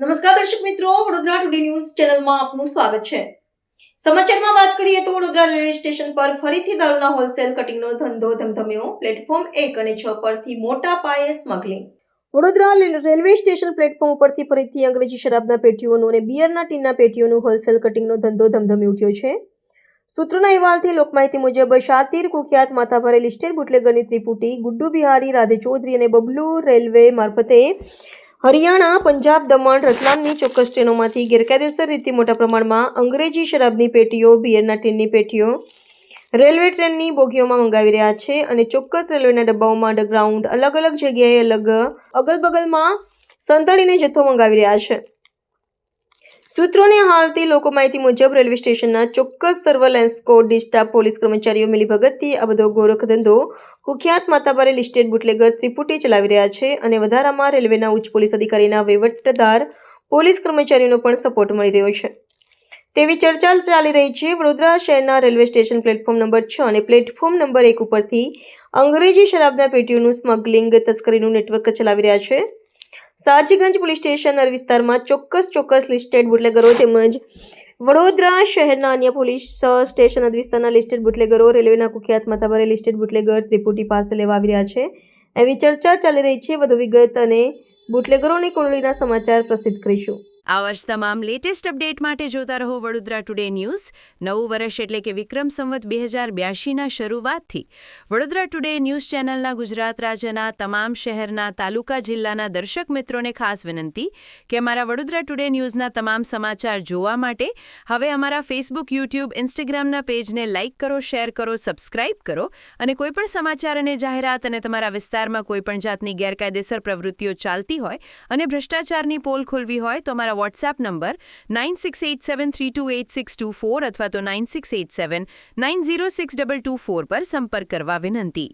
નમસ્કાર દર્શક મિત્રો, વડોદરા ટુડે ન્યૂઝ ચેનલમાં આપનું સ્વાગત છે. સમાચારમાં વાત કરીએ તો વડોદરા રેલવે સ્ટેશન પર ફરીથી દારૂના હોલસેલ કટિંગનો ધંધો ધમધમ્યો. પ્લેટફોર્મ 1 અને 6 પરથી મોટા પાયે smuggling. Vadodara railway station platform ઉપરથી ફરીથી અંગ્રેજી શરાબના પેટીઓનું અને બિયરના ટીનના પેટીઓનું હોલસેલ કટિંગનો ધંધો ધમધમી ઉઠ્યો છે. સૂત્રોના અહેવાલથી લોકમાહિતી મુજબ શાતીર કુખ્યાત માથાભારે લિસ્ટેડ બુટલેગરની ત્રિપુટી ગુડ્ડુ બિહારી, રાધે ચૌધરી અને બબલુ રેલવે મારફતે હરિયાણા, પંજાબ, દમણ, રતલામની ચોક્કસ ટ્રેનોમાંથી ગેરકાયદેસર રીતે મોટા પ્રમાણમાં અંગ્રેજી શરાબની પેટીઓ, બિયરના ટીનની પેટીઓ રેલવે ટ્રેનની બોગીઓમાં મંગાવી રહ્યા છે અને ચોક્કસ રેલવેના ડબ્બાઓમાં અંડરગ્રાઉન્ડ અલગ અલગ જગ્યાએ અગલ-બગલમાં સંતાડીને જથ્થો મંગાવી રહ્યા છે. સૂત્રોને હાલથી લોકો માહિતી મુજબ રેલવે સ્ટેશનના ચોક્કસ સર્વેલન્સ કોડ ડિસ્ટાફ પોલીસ કર્મચારીઓ મિલીભગતથી આ બધો ગોરખ ધંધો કુખ્યાત માથાભારે લિસ્ટેડ બુટલેગર ત્રિપુટી ચલાવી રહ્યા છે અને વધારામાં રેલવેના ઉચ્ચ પોલીસ અધિકારીના વહીવટદાર પોલીસ કર્મચારીઓનો પણ સપોર્ટ મળી રહ્યો છે તેવી ચર્ચા ચાલી રહી છે. વડોદરા શહેરના રેલવે સ્ટેશન પ્લેટફોર્મ નંબર 6 અને પ્લેટફોર્મ નંબર 1 ઉપરથી અંગ્રેજી શરાબના પેટીઓનું સ્મગલિંગ તસ્કરીનું નેટવર્ક ચલાવી રહ્યા છે. સાજીગંજ પોલીસ સ્ટેશન વિસ્તારમાં ચોક્કસ લિસ્ટેડ બુટલેગરો તેમજ વડોદરા શહેરના અન્ય પોલીસ સ્ટેશન વિસ્તારના લિસ્ટેડ બુટલેગરો રેલવેના કુખ્યાત માથાભારે લિસ્ટેડ બુટલેગર ત્રિપુટી પાસે લેવા આવી રહ્યા છે એવી ચર્ચા ચાલી રહી છે. વધુ વિગત અને બુટલેગરોની કુંડળીના સમાચાર પ્રસિદ્ધ કરીશું. આવા જ તમામ લેટેસ્ટ અપડેટ માટે જોતા રહો વડોદરા ટુડે ન્યૂઝ. નવું વર્ષ એટલે કે વિક્રમ સંવત 2082ના શરૂઆતથી વડોદરા ટુડે ન્યૂઝ ચેનલના ગુજરાત રાજ્યના તમામ શહેરના, તાલુકા, જિલ્લાના દર્શક મિત્રોને ખાસ વિનંતી કે અમારા વડોદરા ટુડે ન્યૂઝના તમામ સમાચાર જોવા માટે હવે અમારા ફેસબુક, યુટ્યુબ, ઇન્સ્ટાગ્રામના પેજને લાઇક કરો, શેર કરો, સબસ્ક્રાઇબ કરો અને કોઈપણ સમાચાર અને જાહેરાત અને તમારા વિસ્તારમાં કોઈપણ જાતની ગેરકાયદેસર પ્રવૃત્તિઓ ચાલતી હોય અને ભ્રષ્ટાચારની પોલ ખોલવી હોય તો અમારા વોટ્સએપ નંબર 9687328624 અથવા તો 9687906224 પર સંપર્ક કરવા વિનંતી.